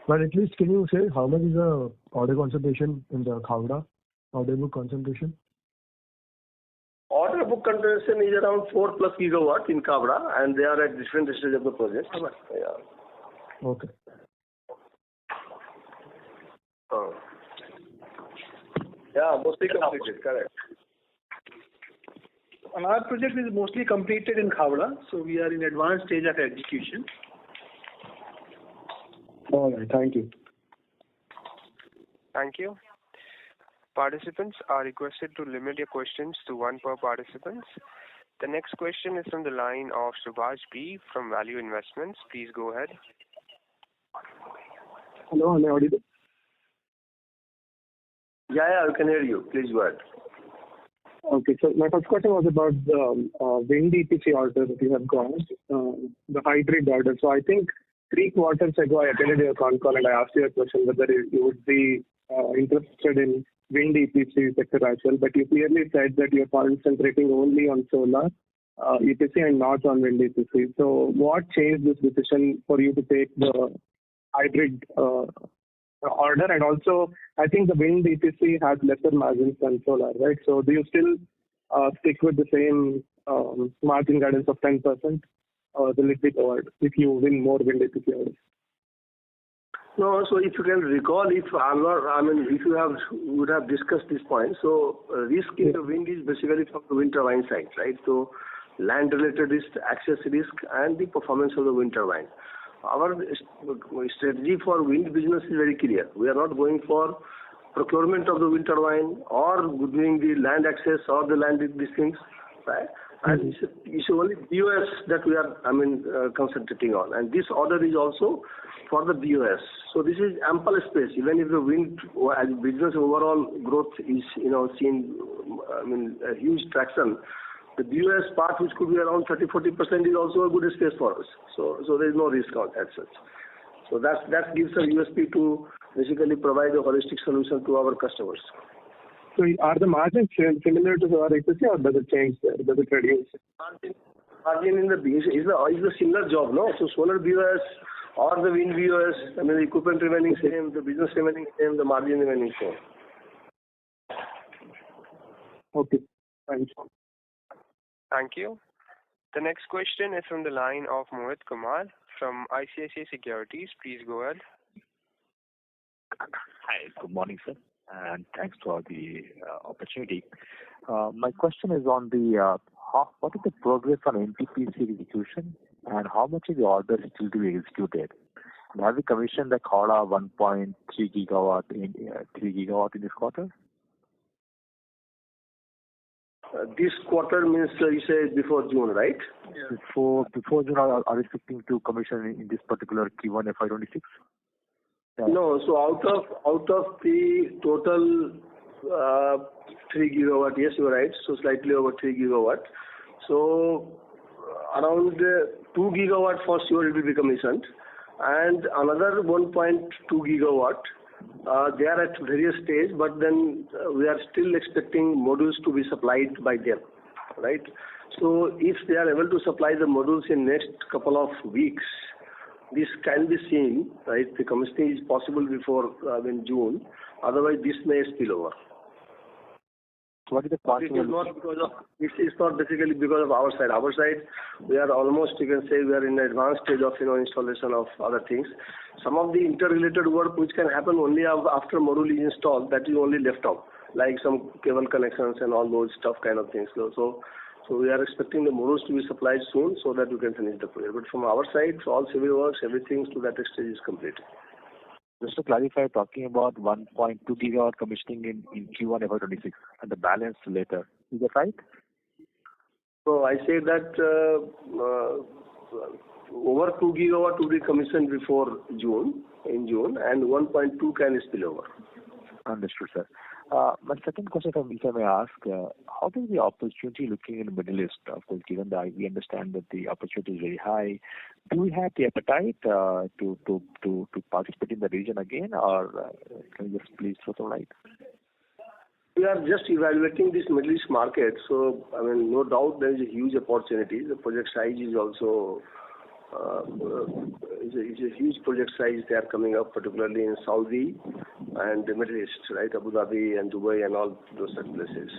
But at least can you say how much is the order concentration in the Khavda order book concentration? Order book concentration is around 4+ gigawatt in Khavda, and they are at different stages of the project. Okay. Mostly completed, correct. Our project is mostly completed in Khavda, so we are in advanced stage of execution. All right, thank you. Thank you. Participants are requested to limit your questions to one per participant. The next question is from the line of Subhash B. from Value Investments. Please go ahead. Hello, am I audible? Yeah, we can hear you. Please go ahead. Okay, so my first question was about the wind EPC order that you have got, the hybrid order. So I think 3 quarters ago I attended your con call and I asked you a question whether you would be interested in wind EPC sector as well, but you clearly said that you're concentrating only on solar EPC and not on wind EPC. So what changed this decision for you to take the hybrid order? And also, I think the wind EPC has lesser margins than solar, right? So do you still stick with the same margin guidance of 10%, or will it be lowered if you win more wind EPC orders? No, so if you can recall, if you would have discussed this point, so risk in the wind is basically from the wind turbine side, right? So land-related risk, access risk, and the performance of the wind turbine. Our strategy for wind business is very clear. We are not going for procurement of the wind turbine or doing the land access or the land these things, right? And it's only BOS that we are, concentrating on. And this order is also for the BOS. So this is ample space. Even if the wind as business overall growth is, seeing, a huge traction, the BOS part, which could be around 30-40%, is also a good space for us. So there is no risk on as such. So that gives a USP to basically provide a holistic solution to our customers. So are the margins similar to our EPC, or does it change? Does it reduce? Margin in the BOS is a similar job, no? So solar BOS or the wind BOS, the equipment remaining same, the business remaining same, the margin remaining same. Okay, thanks. Thank you. The next question is from the line of Mohit Kumar from ICICI Securities. Please go ahead. Hi, good morning, sir, and thanks for the opportunity. My question is on the what is the progress on NTPC execution, and how much is the order still to be executed? And have we commissioned the Khavda 1.3 gigawatt in 3 gigawatt in this quarter? This quarter means you say before June, right? Yeah. Before June, are we expecting to commission in this particular Q1 FY26? Yeah. No, so out of the total 3 gigawatt, yes, you're right. So slightly over 3 gigawatt. So around 2 gigawatt for sure will be commissioned, and another 1.2 gigawatt. They are at various stage, but then we are still expecting modules to be supplied by them, right? So if they are able to supply the modules in next couple of weeks, this can be seen, right? The commissioning is possible before June. Otherwise, this may spill over. So what is the possible? It is not basically because of our side. Our side, we are almost, you can say, we are in the advanced stage of installation of other things. Some of the interrelated work which can happen only after module is installed, that is only left out, like some cable connections and all those stuff kind of things. So we are expecting the modules to be supplied soon so that we can finish the project. But from our side, so all civil works, everything to that stage is complete. Just to clarify, talking about 1.2 gigawatt commissioning in Q1 FY26 and the balance later. Is that right? So I say that over 2 gigawatt will be commissioned before June, and 1.2 can spill over. Understood, sir. My second question, if I may ask, how is the opportunity looking in the Middle East? Of course, given that we understand that the opportunity is very high, do we have the appetite to participate in the region again, or can you just please throw some light? We are just evaluating this Middle East market, so I mean, no doubt there is a huge opportunity. The project size is also is a huge project size. They are coming up, particularly in Saudi and the Middle East, right? Abu Dhabi and Dubai and all those places.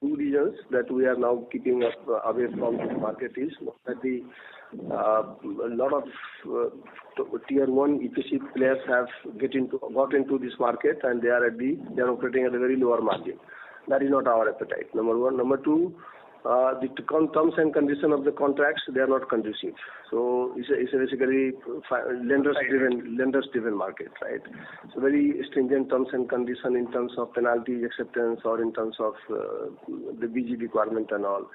Two reasons that we are now keeping up away from this market is that a lot of tier one EPC players have got into this market, and they are operating at a very lower margin. That is not our appetite. Number one. Number two, the terms and conditions of the contracts, they are not conducive. So it's basically lenders driven market, right? So very stringent terms and conditions in terms of penalties, acceptance, or in terms of the BG requirement and all.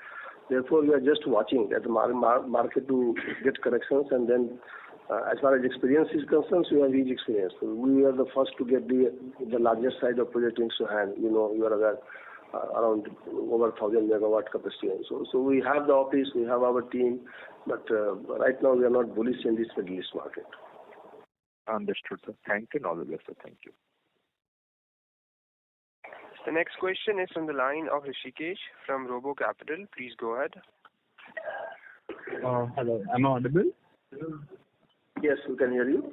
Therefore, we are just watching that the market to get corrections, and then as far as experience is concerned, we have huge experience. So we are the first to get the largest size of project into hand. You know, you are aware, around over 1,000 megawatt capacity. So we have the office, we have our team, but right now we are not bullish in this Middle East market. Understood, sir. Thank you, and all the best, sir. Thank you. The next question is from the line of Rishikesh from Robo Capital. Please go ahead. Hello, am I audible? Yes, we can hear you.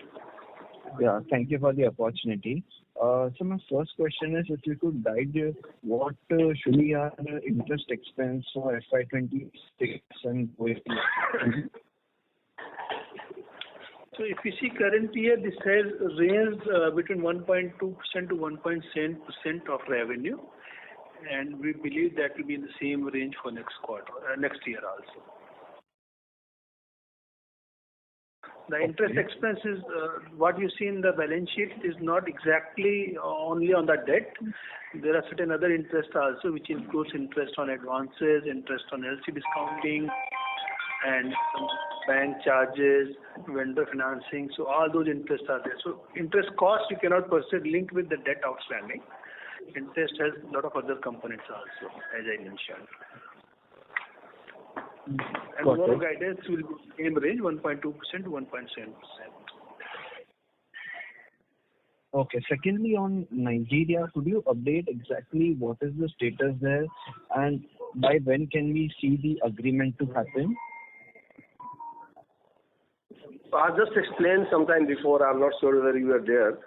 Yeah, thank you for the opportunity. So my first question is, if you could guide what should be our interest expense for FY26 and going. So if you see current year, this has ranged between 1.2% to 1.7% of revenue, and we believe that will be in the same range for next year also. The interest expenses, what you see in the balance sheet, is not exactly only on the debt. There are certain other interests also, which includes interest on advances, interest on LC discounting, and some bank charges, vendor financing. So all those interests are there. So interest cost you cannot per se link with the debt outstanding. Interest has a lot of other components also, as I mentioned. And overall guidance will be in range 1.2% to 1.7%. Okay. Secondly, on Nigeria, could you update exactly what is the status there, and by when can we see the agreement to happen? I just explained sometime before. I'm not sure whether you were there.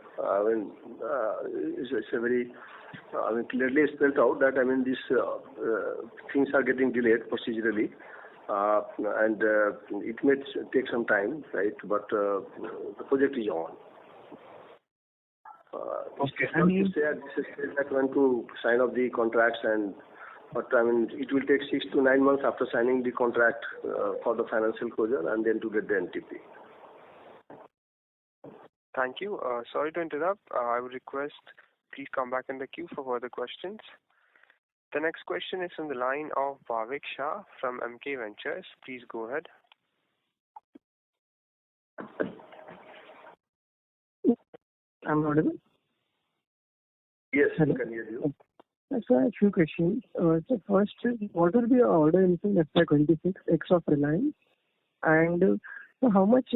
It's a very clearly spelled out that these things are getting delayed procedurally. And it may take some time, right? But the project is on. Okay. This is that when to sign up the contracts, but it will take 6 to 9 months after signing the contract for the financial closure, and then to get the NTP. Thank you. Sorry to interrupt. I would request please come back in the queue for further questions. The next question is from the line of Bhavik Shah from MK Ventures. Please go ahead. I'm audible? Yes, I can hear you. So I have a few questions. So first, what will be your order inflow in FY26 ex of Reliance? And how much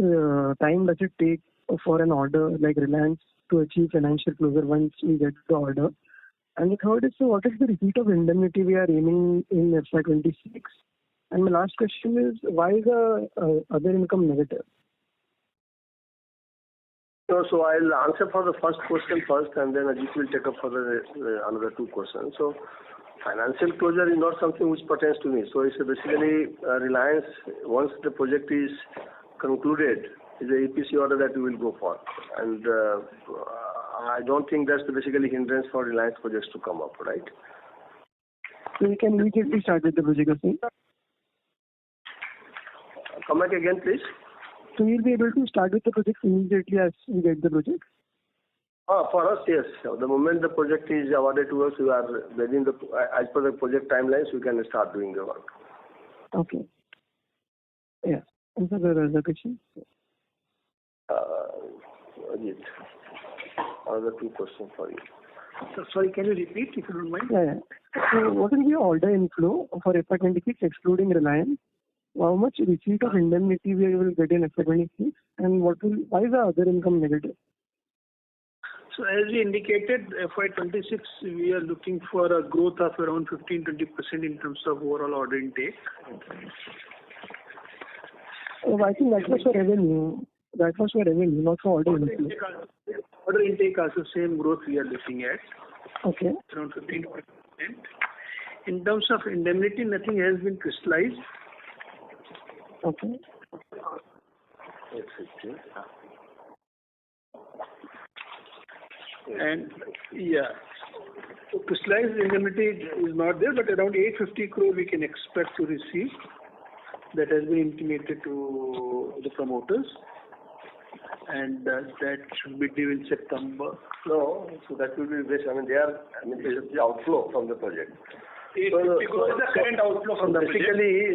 time does it take for an order like Reliance to achieve financial closure once we get the order? And the third is, so what is the repeat of indemnity we are aiming in FY26? And my last question is, why is the other income negative? So I'll answer for the first question first, and then Ajit will take up for the another two questions. So financial closure is not something which pertains to me. So it's basically Reliance, once the project is concluded, is a EPC order that we will go for. And I don't think that's basically hindrance for Reliance projects to come up, right? So we can immediately start with the project, Come back again, please. So we'll be able to start with the project immediately as we get the project? For us, yes. The moment the project is awarded to us, we are within as per the project timelines, we can start doing the work. Okay. Yeah. And so there are other questions? Ajit, another two questions for you. Sorry, can you repeat if you don't mind? Yeah. So what will be your order inflow for FY26 excluding Reliance? How much receipt of indemnity we will get in FY26, and why is the other income negative? So as we indicated, FY26 we are looking for a growth of around 15-20% in terms of overall order intake. Oh, I think that was for revenue. That was for revenue, not for order inflow. Order intake also same growth we are looking at. Okay. Around 15%. In terms of indemnity, nothing has been crystallized. Okay. And yeah, so crystallized indemnity is not there, but around 850 crore we can expect to receive. That has been intimated to the promoters, and that should be due in September. No, so that will be based. It is the outflow from the project. 850 crore is the current outflow from the project. Basically,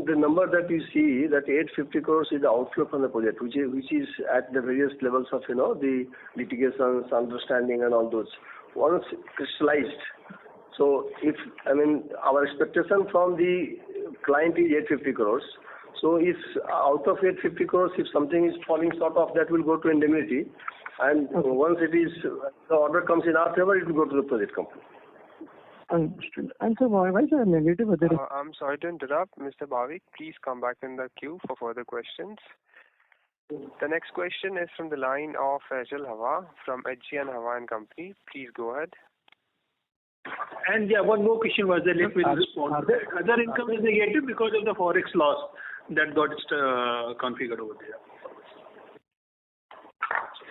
the number that you see, that 850 crores is the outflow from the project, which is at the various levels of the litigations, understanding, and all those. Once crystallized. So if our expectation from the client is 850 crores. So if out of 850 crores, if something is falling short of that, will go to indemnity, and once the order comes in our favor, it will go to the project company. Understood. And so why is there a negative other? I'm sorry to interrupt, Mr. Bhavik. Please come back in the queue for further questions. The next question is from the line of Faisal Hawa from HG and Hawa and Company. Please go ahead. And yeah, one more question was there. Let me respond. Other income is negative because of the forex loss that got configured over there.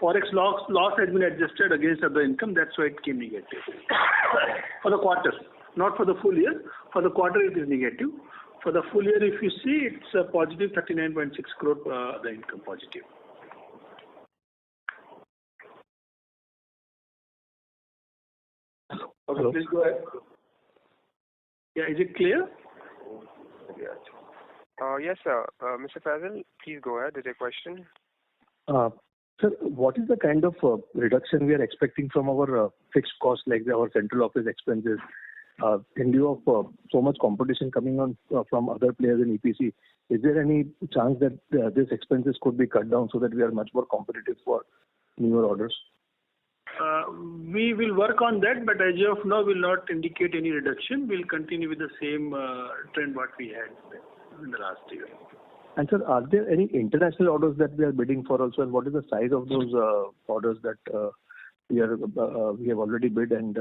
Forex loss has been adjusted against other income. That's why it came negative for the quarter, not for the full year. For the quarter, it is negative. For the full year, if you see, it's a positive 39.6 crore other income positive. Okay, please go ahead. Yeah, is it clear? Yes, sir. Mr. Faisal, please go ahead with your question. Sir, what is the kind of reduction we are expecting from our fixed costs, like our central office expenses, in lieu of so much competition coming on from other players in EPC? Is there any chance that these expenses could be cut down so that we are much more competitive for newer orders? We will work on that, but as of now, will not indicate any reduction. We'll continue with the same trend what we had in the last year. And sir, are there any international orders that we are bidding for also, and what is the size of those orders that we have already bid, and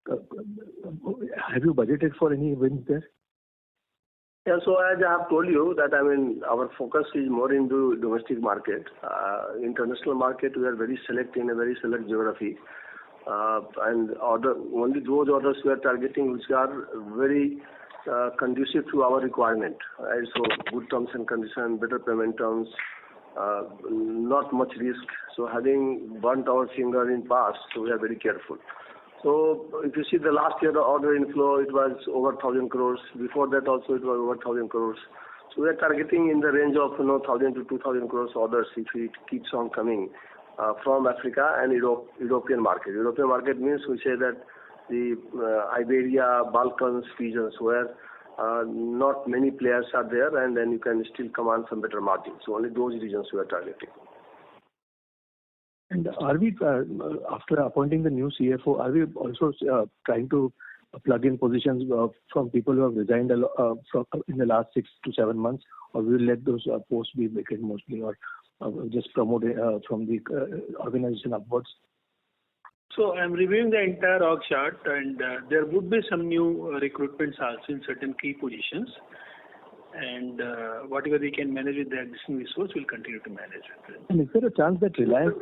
have you budgeted for any wins there? Yeah, so as I have told you that our focus is more into domestic market. International market, we are very select in a very select geography, and only those orders we are targeting which are very conducive to our requirement. Right? So good terms and conditions, better payment terms, not much risk. So having burnt our finger in past, so we are very careful. So if you see the last year, the order inflow, it was over 1,000 crores. Before that also it was over 1,000 crores. So we are targeting in the range of 1,000 to 2,000 crores orders if it keeps on coming from Africa and European market. European market means we say that the Iberia, Balkans regions where not many players are there, and then you can still command some better margins. So only those regions we are targeting. And are we, after appointing the new CFO, are we also trying to plug in positions from people who have resigned in the last 6 to 7 months, or we will let those posts be vacant mostly, or just promote from the organization upwards? So I'm reviewing the entire org chart, and there would be some new recruitments also in certain key positions. And whatever we can manage with the existing resource, we'll continue to manage with it. And is there a chance that Reliance...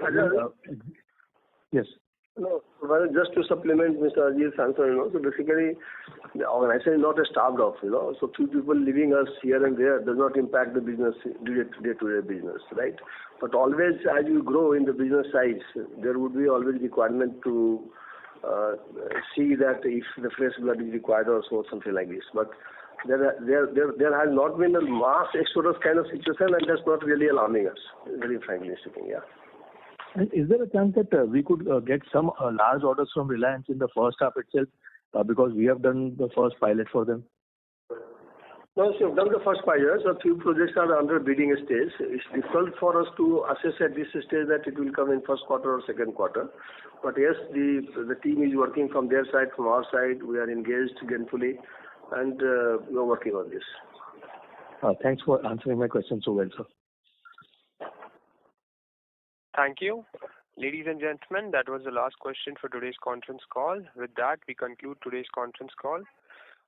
Yes. No, well, just to supplement Mr. Ajit's answer, so basically the organization is not a starved off, so few people leaving us here and there does not impact the business, day-to-day business, right? But always as you grow in the business size, there would be always requirement to see that if the fresh blood is required or so, something like this. But there has not been a mass exodus kind of situation, and that's not really alarming us, very frankly speaking, yeah. And is there a chance that we could get some large orders from Reliance in the first half itself because we have done the first pilot for them? Once you've done the first pilot, a few projects are under bidding stage. It's difficult for us to assess at this stage that it will come in first quarter or second quarter. But yes, the team is working from their side, from our side. We are engaged gainfully, and we are working on this. Thanks for answering my question so well, sir. Thank you. Ladies and gentlemen, that was the last question for today's conference call. With that, we conclude today's conference call.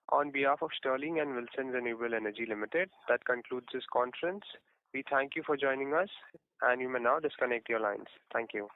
On behalf of Sterling and Wilson Renewable Energy Limited, that concludes this conference. We thank you for joining us, and you may now disconnect your lines. Thank you.